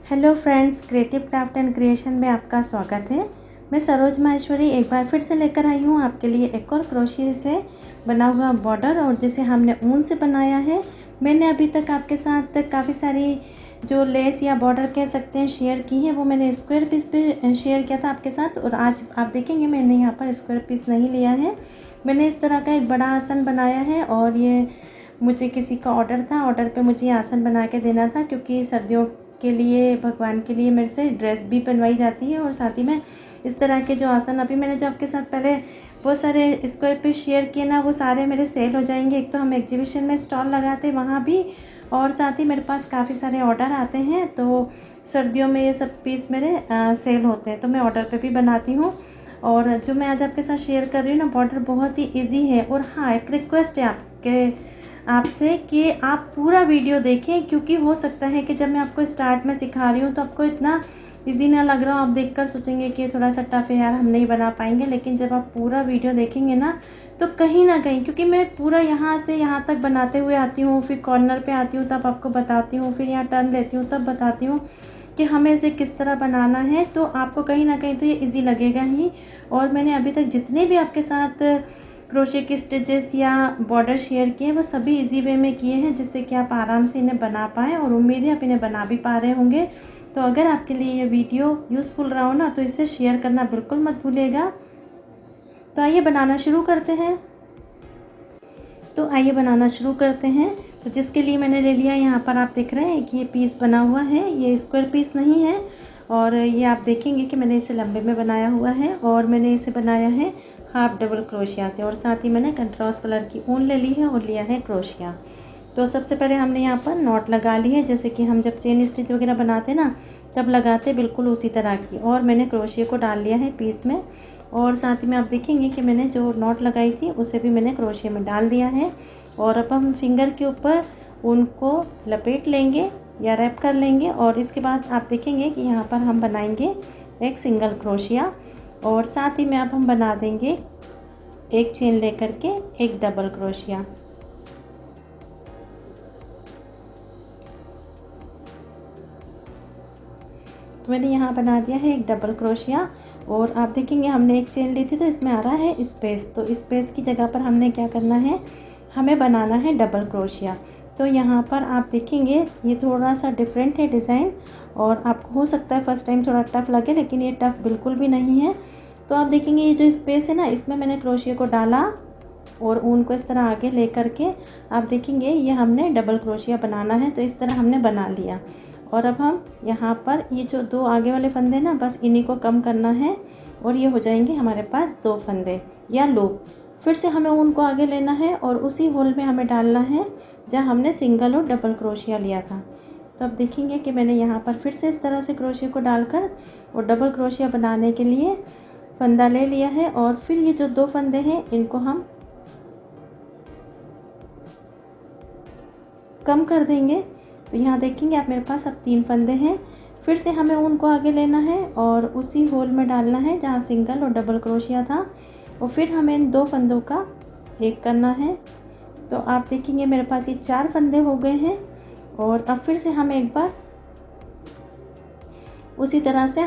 Hello friends, creative craft and creation में आपका स्वागत है। मैं सरोज माहेश्वरी एक बार फिर से लेकर आई हूँ आपके लिए एक और क्रोशिया से बना हुआ बॉर्डर, और जिसे हमने ऊन से बनाया है। मैंने अभी तक आपके साथ काफ़ी सारी जो लेस या बॉर्डर कह सकते हैं शेयर की है, वो मैंने स्क्वायर पीस पे शेयर किया था आपके साथ। और आज आप देखेंगे मैंने यहाँ पर स्क्वायर पीस नहीं लिया है, मैंने इस तरह का एक बड़ा आसन बनाया है। और ये मुझे किसी का ऑर्डर था, ऑर्डर पे मुझे ये आसन बना के देना था, क्योंकि सर्दियों के लिए भगवान के लिए मेरे से ड्रेस भी बनवाई जाती है। और साथ ही में इस तरह के जो आसन अभी मैंने जो आपके साथ पहले बहुत सारे स्क्वायर पे शेयर किए ना, वो सारे मेरे सेल हो जाएंगे। एक तो हम एग्जीबिशन में स्टॉल लगाते वहाँ भी, और साथ ही मेरे पास काफ़ी सारे ऑर्डर आते हैं, तो सर्दियों में ये सब पीस मेरे सेल होते हैं, तो मैं ऑर्डर पे भी बनाती हूँ। और जो मैं आज आपके साथ शेयर कर रही हूँ ना, बॉर्डर बहुत ही ईजी है। और हाँ, एक रिक्वेस्ट है आपसे कि आप पूरा वीडियो देखें, क्योंकि हो सकता है कि जब मैं आपको स्टार्ट में सिखा रही हूँ तो आपको इतना इजी ना लग रहा हो, आप देखकर सोचेंगे कि थोड़ा सा टफ है यार, हम नहीं बना पाएंगे। लेकिन जब आप पूरा वीडियो देखेंगे ना, तो कहीं ना कहीं, क्योंकि मैं पूरा यहाँ से यहाँ तक बनाते हुए आती हूँ, फिर कॉर्नर पे आती हूँ तब आपको बताती हूँ, फिर यहाँ टर्न लेती हूँ तब बताती हूँ कि हमें इसे किस तरह बनाना है, तो आपको कहीं ना कहीं तो ये इजी लगेगा ही। और मैंने अभी तक जितने भी आपके साथ क्रोशे के स्टिचेस या बॉर्डर शेयर किए, वो सभी इजी वे में किए हैं, जिससे कि आप आराम से इन्हें बना पाएँ। और उम्मीद है आप इन्हें बना भी पा रहे होंगे। तो अगर आपके लिए ये वीडियो यूज़फुल रहा हो ना, तो इसे शेयर करना बिल्कुल मत भूलिएगा। तो आइए बनाना शुरू करते हैं। तो जिसके लिए मैंने ले लिया, यहाँ पर आप देख रहे हैं कि ये पीस बना हुआ है, ये स्क्वायर पीस नहीं है। और ये आप देखेंगे कि मैंने इसे लंबे में बनाया हुआ है, और मैंने इसे बनाया है हाफ डबल क्रोशिया से। और साथ ही मैंने कंट्रास्ट कलर की ऊन ले ली है और लिया है क्रोशिया। तो सबसे पहले हमने यहाँ पर नॉट लगा ली है, जैसे कि हम जब चेन स्टिच वगैरह बनाते ना तब लगाते, बिल्कुल उसी तरह की। और मैंने क्रोशिया को डाल लिया है पीस में। और साथ ही में आप देखेंगे कि मैंने जो नॉट लगाई थी उसे भी मैंने क्रोशिया में डाल दिया है। और अब हम फिंगर के ऊपर उनको लपेट लेंगे या रैप कर लेंगे। और इसके बाद आप देखेंगे कि यहाँ पर हम बनाएंगे एक सिंगल क्रोशिया, और साथ ही में अब हम बना देंगे एक चेन लेकर के एक डबल क्रोशिया। तो मैंने यहाँ बना दिया है एक डबल क्रोशिया। और आप देखेंगे हमने एक चेन ली थी, तो इसमें आ रहा है स्पेस, तो स्पेस की जगह पर हमने क्या करना है, हमें बनाना है डबल क्रोशिया। तो यहाँ पर आप देखेंगे ये थोड़ा सा डिफरेंट है डिज़ाइन, और आपको हो सकता है फर्स्ट टाइम थोड़ा टफ लगे, लेकिन ये टफ बिल्कुल भी नहीं है। तो आप देखेंगे ये जो स्पेस है ना, इसमें मैंने क्रोशिया को डाला और ऊन को इस तरह आगे ले करके आप देखेंगे ये हमने डबल क्रोशिया बनाना है, तो इस तरह हमने बना लिया। और अब हम यहाँ पर ये जो दो आगे वाले फंदे ना, बस इन्हीं को कम करना है, और ये हो जाएंगे हमारे पास दो फंदे या लूप। फिर से हमें ऊन को आगे लेना है और उसी होल में हमें डालना है जहाँ हमने सिंगल और डबल क्रोशिया लिया था। तो अब देखेंगे कि मैंने यहाँ पर फिर से इस तरह से क्रोशिया को डालकर और डबल क्रोशिया बनाने के लिए फंदा ले लिया है। और फिर ये जो दो फंदे हैं इनको हम कम कर देंगे। तो यहाँ देखेंगे आप, मेरे पास अब तीन फंदे हैं। फिर से हमें ऊन को आगे लेना है और उसी होल में डालना है जहाँ सिंगल और डबल क्रोशिया था, और फिर हमें इन दो फंदों का एक करना है। तो आप देखेंगे मेरे पास ये चार फंदे हो गए हैं। और अब फिर से हम एक बार उसी तरह से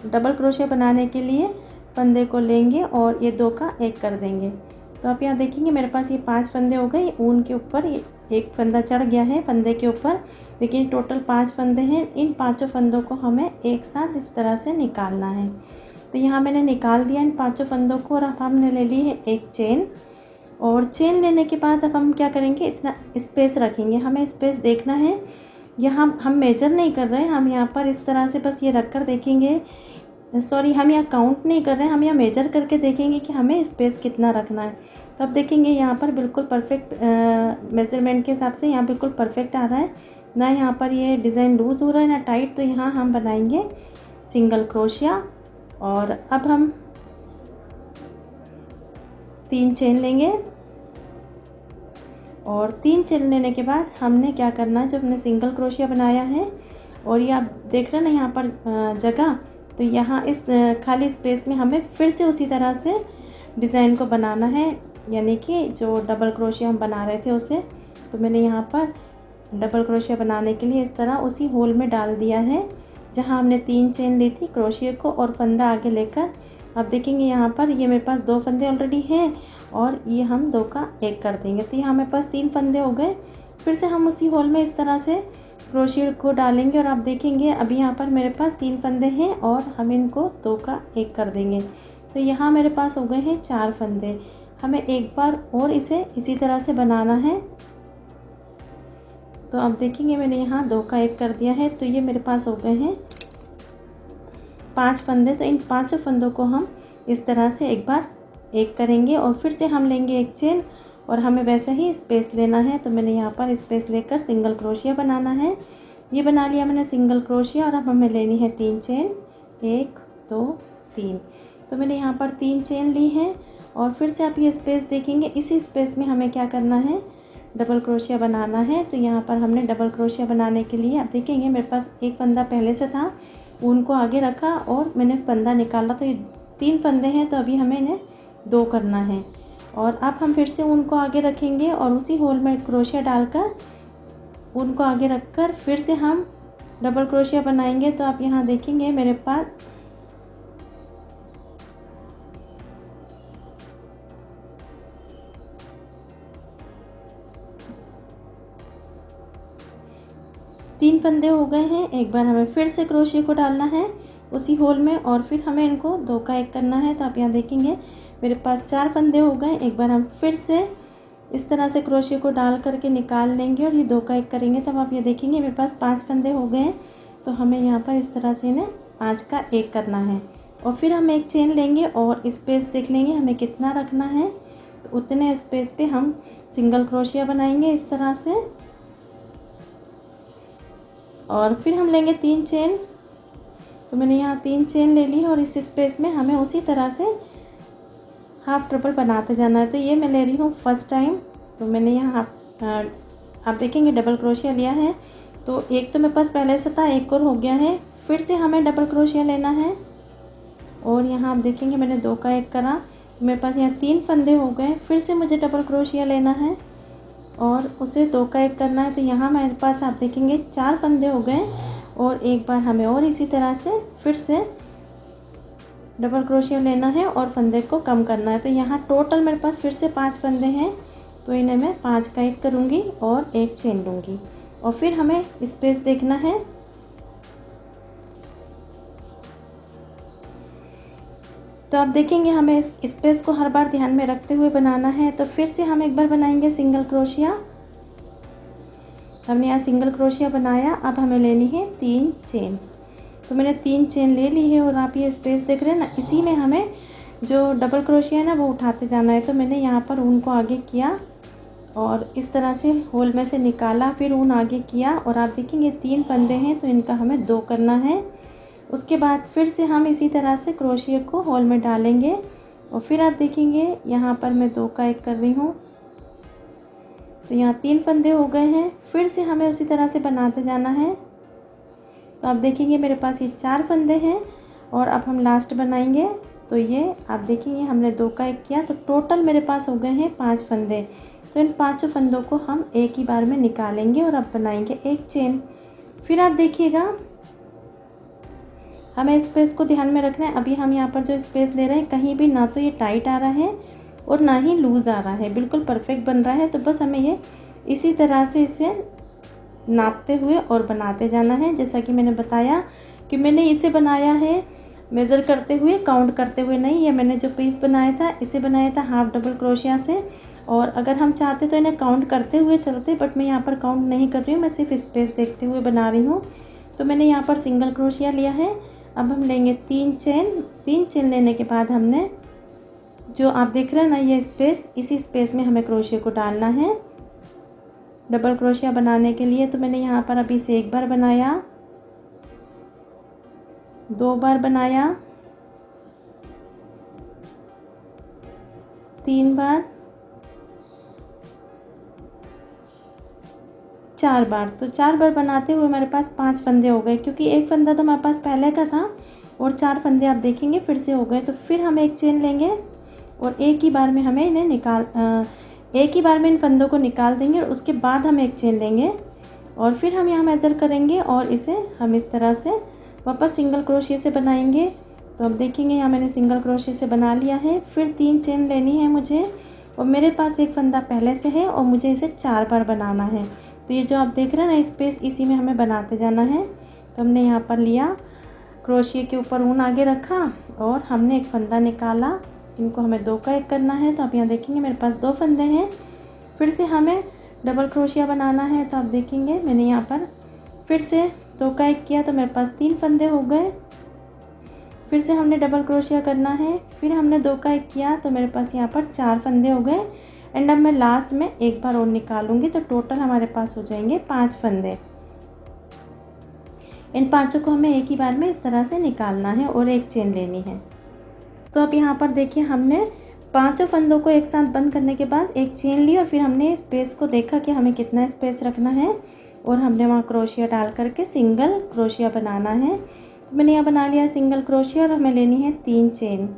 डबल क्रोशिया बनाने के लिए फंदे को लेंगे और ये दो का एक कर देंगे। तो आप यहाँ देखेंगे मेरे पास ये पांच फंदे हो गए। ऊन के ऊपर एक फंदा चढ़ गया है फंदे के ऊपर, लेकिन टोटल पांच फंदे हैं। इन पांचों फंदों को हमें एक साथ इस तरह से निकालना है। तो यहाँ मैंने निकाल दिया इन पांचों फंदों को, और अब हमने ले ली है एक चेन। और चेन लेने के बाद अब हम क्या करेंगे, इतना स्पेस रखेंगे, हमें स्पेस देखना है। यहाँ हम मेजर नहीं कर रहे हैं, हम यहाँ पर इस तरह से बस ये रख कर देखेंगे, सॉरी हम यहाँ काउंट नहीं कर रहे हैं, हम यहाँ मेजर करके देखेंगे कि हमें स्पेस कितना रखना है। तो अब देखेंगे यहाँ पर बिल्कुल परफेक्ट मेजरमेंट के हिसाब से यहाँ बिल्कुल परफेक्ट आ रहा है, ना यहाँ पर ये डिज़ाइन लूज़ हो रहा है ना टाइट। तो यहाँ हम बनाएंगे सिंगल क्रोशिया। और अब हम तीन चेन लेंगे, और तीन चेन लेने के बाद हमने क्या करना है, जो हमने सिंगल क्रोशिया बनाया है और ये आप देख रहे हैं ना यहाँ पर जगह, तो यहाँ इस खाली स्पेस में हमें फिर से उसी तरह से डिज़ाइन को बनाना है, यानी कि जो डबल क्रोशिया हम बना रहे थे उसे। तो मैंने यहाँ पर डबल क्रोशिया बनाने के लिए इस तरह उसी होल में डाल दिया है जहाँ हमने 3 चेन ली थी क्रोशिया को और फंदा आगे लेकर। अब देखेंगे यहाँ पर ये मेरे पास 2 फंदे ऑलरेडी हैं और ये हम 2 का 1 कर देंगे, तो यहाँ मेरे पास 3 फंदे हो गए। फिर से हम उसी होल में इस तरह से क्रोशिया को डालेंगे और आप देखेंगे अभी यहाँ पर मेरे पास 3 फंदे हैं और हम इनको 2 का 1 कर देंगे, तो यहाँ मेरे पास हो गए हैं 4 फंदे। हमें एक बार और इसे इसी तरह से बनाना है। तो अब देखेंगे मैंने यहाँ 2 का 1 कर दिया है, तो ये मेरे पास हो गए हैं 5 फंदे। तो इन 5 फंदों को हम इस तरह से एक बार 1 करेंगे और फिर से हम लेंगे 1 चेन और हमें वैसे ही स्पेस लेना है। तो मैंने यहाँ पर स्पेस लेकर सिंगल क्रोशिया बनाना है। ये बना लिया मैंने सिंगल क्रोशिया और अब हमें लेनी है 3 चेन, 1 2 3। तो मैंने यहाँ पर 3 चेन ली है और फिर से आप ये स्पेस देखेंगे, इसी स्पेस में हमें क्या करना है, डबल क्रोशिया बनाना है। तो यहाँ पर हमने डबल क्रोशिया बनाने के लिए आप देखेंगे मेरे पास एक फंदा पहले से था, ऊन को आगे रखा और मैंने फंदा निकाला, तो ये 3 फंदे हैं, तो अभी हमें इन्हें 2 करना है। और अब हम फिर से ऊन को आगे रखेंगे और उसी होल में क्रोशिया डालकर ऊन को आगे रखकर फिर से हम डबल क्रोशिया बनाएंगे। तो आप यहाँ देखेंगे मेरे पास 3 फंदे हो गए हैं। एक बार हमें फिर से क्रोशिया को डालना है उसी होल में और फिर हमें इनको 2 का 1 करना है। तो आप यहाँ देखेंगे मेरे पास 4 फंदे हो गए। एक बार हम फिर से इस तरह से क्रोशिया को डाल करके निकाल लेंगे और ये 2 का 1 करेंगे। तब आप ये देखेंगे मेरे पास 5 फंदे हो गए हैं। तो हमें यहाँ पर इस तरह से इन्हें 5 का 1 करना है और फिर हम एक चेन लेंगे और स्पेस देख लेंगे हमें कितना रखना है। तो उतने स्पेस पे हम सिंगल क्रोशिया बनाएंगे इस तरह से और फिर हम लेंगे 3 चेन। तो मैंने यहाँ 3 चेन ले ली और इस स्पेस में हमें उसी तरह से हाफ ट्रिपल बनाते जाना है। तो ये मैं ले रही हूँ फर्स्ट टाइम। तो मैंने यहाँ आप देखेंगे डबल क्रोशिया लिया है, तो एक तो मेरे पास पहले से था, एक और हो गया है। फिर से हमें डबल क्रोशिया लेना है और यहाँ आप देखेंगे मैंने 2 का 1 करा, तो मेरे पास यहाँ 3 फंदे हो गए। फिर से मुझे डबल क्रोशिया लेना है और उसे 2 का 1 करना है। तो यहाँ मेरे पास आप देखेंगे 4 फंदे हो गए और एक बार हमें और इसी तरह से फिर से डबल क्रोशिया लेना है और फंदे को कम करना है। तो यहाँ टोटल मेरे पास फिर से 5 फंदे हैं, तो इन्हें मैं 5 का 1 करूँगी और एक चेन लूँगी और फिर हमें स्पेस देखना है। तो आप देखेंगे हमें इस स्पेस को हर बार ध्यान में रखते हुए बनाना है। तो फिर से हम एक बार बनाएंगे सिंगल क्रोशिया। हमने यहाँ सिंगल क्रोशिया बनाया, अब हमें लेनी है 3 चेन। तो मैंने 3 चेन ले ली है और आप ये स्पेस देख रहे हैं ना, इसी में हमें जो डबल क्रोशिया है ना वो उठाते जाना है। तो मैंने यहाँ पर ऊन को आगे किया और इस तरह से होल में से निकाला, फिर ऊन आगे किया और आप देखेंगे 3 फंदे हैं, तो इनका हमें 2 करना है। उसके बाद फिर से हम इसी तरह से क्रोशिया को होल में डालेंगे और फिर आप देखेंगे यहाँ पर मैं 2 का 1 कर रही हूँ। तो यहाँ 3 फंदे हो गए हैं, फिर से हमें उसी तरह से बनाते जाना है। तो आप देखेंगे मेरे पास ये 4 फंदे हैं और अब हम लास्ट बनाएंगे। तो ये आप देखेंगे हमने 2 का 1 किया, तो टोटल मेरे पास हो गए हैं 5 फंदे। तो इन 5 फंदों को हम एक ही बार में निकालेंगे और अब बनाएंगे एक चेन। फिर आप देखिएगा हमें स्पेस को ध्यान में रखना है। अभी हम यहाँ पर जो स्पेस ले रहे हैं कहीं भी ना तो ये टाइट आ रहा है और ना ही लूज़ आ रहा है, बिल्कुल परफेक्ट बन रहा है। तो बस हमें ये इसी तरह से इसे नापते हुए और बनाते जाना है। जैसा कि मैंने बताया कि मैंने इसे बनाया है मेज़र करते हुए, काउंट करते हुए नहीं। ये मैंने जो पीस बनाया था इसे बनाया था हाफ डबल क्रोशिया से, और अगर हम चाहते तो इन्हें काउंट करते हुए चलते, बट मैं यहाँ पर काउंट नहीं कर रही हूँ, मैं सिर्फ स्पेस देखते हुए बना रही हूँ। तो मैंने यहाँ पर सिंगल क्रोशिया लिया है। अब हम लेंगे 3 चेन। 3 चेन लेने के बाद हमने जो आप देख रहे हैं ना ये स्पेस, इसी स्पेस में हमें क्रोशिया को डालना है डबल क्रोशिया बनाने के लिए। तो मैंने यहाँ पर अभी से 1 बार बनाया, 2 बार बनाया, 3 बार, 4 बार। तो 4 बार बनाते हुए मेरे पास 5 फंदे हो गए, क्योंकि एक फंदा तो मेरे पास पहले का था और 4 फंदे आप देखेंगे फिर से हो गए। तो फिर हम एक चेन लेंगे और एक ही बार में हमें इन्हें एक ही बार में इन फंदों को निकाल देंगे और उसके बाद हम एक चेन लेंगे और फिर हम यहाँ मेज़र करेंगे और इसे हम इस तरह से वापस सिंगल क्रोशिया से बनाएंगे। तो अब देखेंगे यहाँ मैंने सिंगल क्रोशिया से बना लिया है। फिर 3 चेन लेनी है मुझे, और मेरे पास एक फंदा पहले से है और मुझे इसे 4 बार बनाना है। तो ये जो आप देख रहे हैं ना स्पेस, इसी में हमें बनाते जाना है। तो हमने यहाँ पर लिया, क्रोशिया के ऊपर ऊन आगे रखा और हमने एक फंदा निकाला। इनको हमें 2 का 1 करना है। तो आप यहाँ देखेंगे मेरे पास 2 फंदे हैं। फिर से हमें डबल क्रोशिया बनाना है। तो आप देखेंगे मैंने यहाँ पर फिर से 2 का 1 किया तो मेरे पास 3 फंदे हो गए। फिर से हमने डबल क्रोशिया करना है। फिर हमने 2 का 1 किया तो मेरे पास यहाँ पर 4 फंदे हो गए। एंड अब मैं लास्ट में एक बार और निकालूंगी तो टोटल हमारे पास हो जाएंगे 5 फंदे। इन 5 को हमें एक ही बार में इस तरह से निकालना है और एक चेन लेनी है। तो अब यहाँ पर देखिए हमने 5 फंदों को एक साथ बंद करने के बाद एक चेन ली और फिर हमने स्पेस को देखा कि हमें कितना स्पेस रखना है और हमने वहाँ क्रोशिया डाल करके सिंगल क्रोशिया बनाना है। तो मैंने यहाँ बना लिया सिंगल क्रोशिया और हमें लेनी है 3 चेन।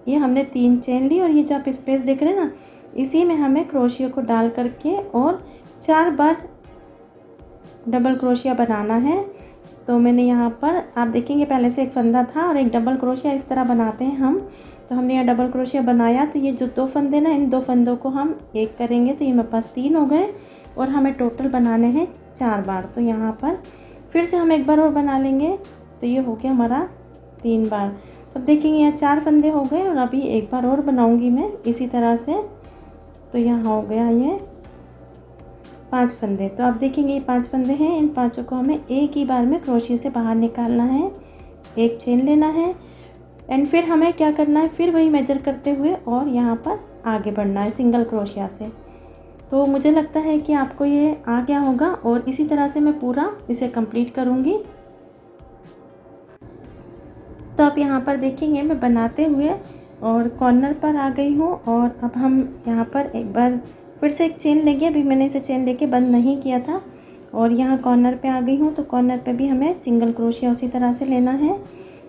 ये हमने 3 चेन ली और ये जो आप स्पेस देख रहे हैं ना, इसी में हमें क्रोशिया को डाल करके और 4 बार डबल क्रोशिया बनाना है। तो मैंने यहाँ पर आप देखेंगे पहले से एक फंदा था और एक डबल क्रोशिया इस तरह बनाते हैं हम। तो हमने यहाँ डबल क्रोशिया बनाया। तो ये जो 2 फंदे ना, इन 2 फंदों को हम एक करेंगे तो ये मेरे पास 3 हो गए और हमें टोटल बनाने हैं 4 बार। तो यहाँ पर फिर से हम एक बार और बना लेंगे तो ये हो गया हमारा 3 बार। तो देखेंगे यहाँ 4 फंदे हो गए और अभी एक बार और बनाऊँगी मैं इसी तरह से। तो यहाँ हो गया ये 5 फंदे। तो आप देखेंगे ये 5 फंदे हैं। इन 5 को हमें एक ही बार में क्रोशिया से बाहर निकालना है, एक चेन लेना है एंड फिर हमें क्या करना है, फिर वही मेजर करते हुए और यहाँ पर आगे बढ़ना है सिंगल क्रोशिया से। तो मुझे लगता है कि आपको ये आ गया होगा और इसी तरह से मैं पूरा इसे कंप्लीट करूँगी। तो आप यहाँ पर देखेंगे मैं बनाते हुए और कॉर्नर पर आ गई हूँ और अब हम यहाँ पर एक बार फिर से एक चेन लेंगे। अभी मैंने इसे चेन लेके बंद नहीं किया था और यहाँ कॉर्नर पे आ गई हूँ। तो कॉर्नर पे भी हमें सिंगल क्रोशिया उसी तरह से लेना है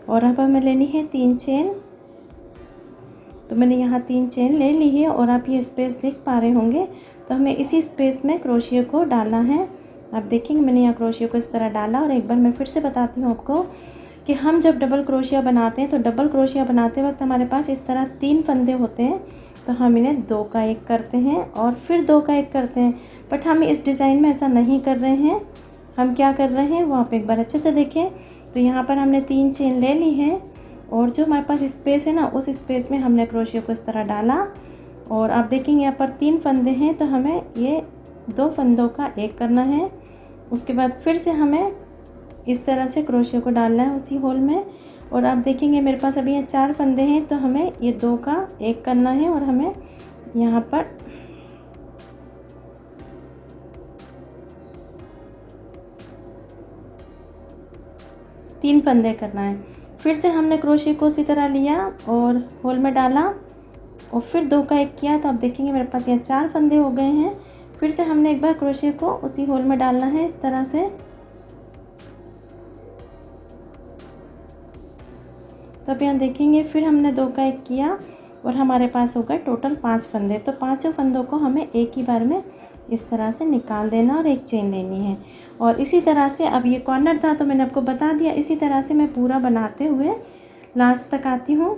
और अब हमें लेनी है 3 चेन। तो मैंने यहाँ 3 चेन ले ली है और आप ये स्पेस देख पा रहे होंगे। तो हमें इसी स्पेस में क्रोशिया को डालना है। आप देखेंगे मैंने यहाँ क्रोशिया को इस तरह डाला और एक बार मैं फिर से बताती हूँ आपको कि हम जब डबल क्रोशिया बनाते हैं तो डबल क्रोशिया बनाते वक्त हमारे पास इस तरह 3 फंदे होते हैं। तो हम इन्हें 2 का 1 करते हैं और फिर 2 का 1 करते हैं। बट हम इस डिज़ाइन में ऐसा नहीं कर रहे हैं। हम क्या कर रहे हैं वो आप एक बार अच्छे से देखें। तो यहाँ पर हमने 3 चेन ले ली है और जो हमारे पास स्पेस है ना, उस स्पेस में हमने क्रोशिया को इस तरह डाला और आप देखेंगे यहाँ पर 3 फंदे हैं। तो हमें ये 2 फंदों का 1 करना है। उसके बाद फिर से हमें इस तरह से क्रोशिया को डालना है उसी होल में और आप देखेंगे मेरे पास अभी यहाँ 4 फंदे हैं। तो हमें ये 2 का 1 करना है और हमें यहाँ पर तीन फंदे करना है। फिर से हमने क्रोशिया को उसी तरह लिया और होल में डाला और फिर 2 का 1 किया। तो आप देखेंगे मेरे पास यहाँ 4 फंदे हो गए हैं। फिर से हमने एक बार क्रोशिया को उसी होल में डालना है इस तरह से। तो अब यहाँ देखेंगे फिर हमने 2 का 1 किया और हमारे पास हो गए टोटल 5 फंदे। तो 5 फंदों को हमें एक ही बार में इस तरह से निकाल देना और एक चेन लेनी है। और इसी तरह से अब ये कॉर्नर था तो मैंने आपको बता दिया, इसी तरह से मैं पूरा बनाते हुए लास्ट तक आती हूँ।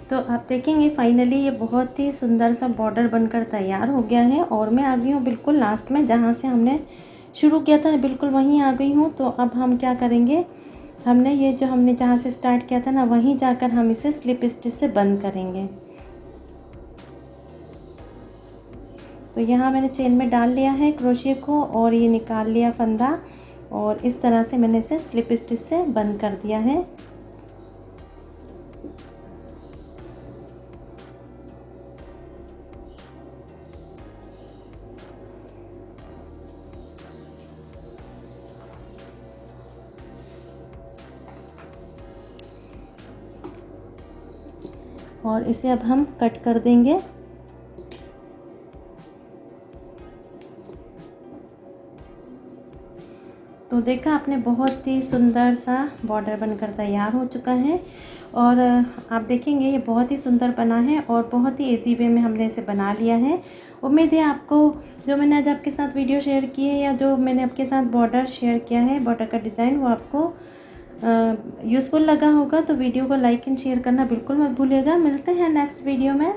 तो आप देखेंगे फाइनली ये बहुत ही सुंदर सा बॉर्डर बनकर तैयार हो गया है और मैं आ गई हूँ बिल्कुल लास्ट में, जहाँ से हमने शुरू किया था बिल्कुल वहीं आ गई हूँ। तो अब हम क्या करेंगे, हमने ये जो हमने जहाँ से स्टार्ट किया था ना, वहीं जाकर हम इसे स्लिप स्टिच से बंद करेंगे। तो यहाँ मैंने चेन में डाल लिया है क्रोशिया को और ये निकाल लिया फंदा और इस तरह से मैंने इसे स्लिप स्टिच से बंद कर दिया है। और इसे अब हम कट कर देंगे। तो देखा आपने, बहुत ही सुंदर सा बॉर्डर बनकर तैयार हो चुका है और आप देखेंगे ये बहुत ही सुंदर बना है और बहुत ही इजी वे में हमने इसे बना लिया है। उम्मीद है आपको जो मैंने आज आपके साथ वीडियो शेयर की है या जो मैंने आपके साथ बॉर्डर शेयर किया है, बॉर्डर का डिज़ाइन, वो आपको यूज़फुल लगा होगा। तो वीडियो को लाइक एंड शेयर करना बिल्कुल मत भूलिएगा। मिलते हैं नेक्स्ट वीडियो में।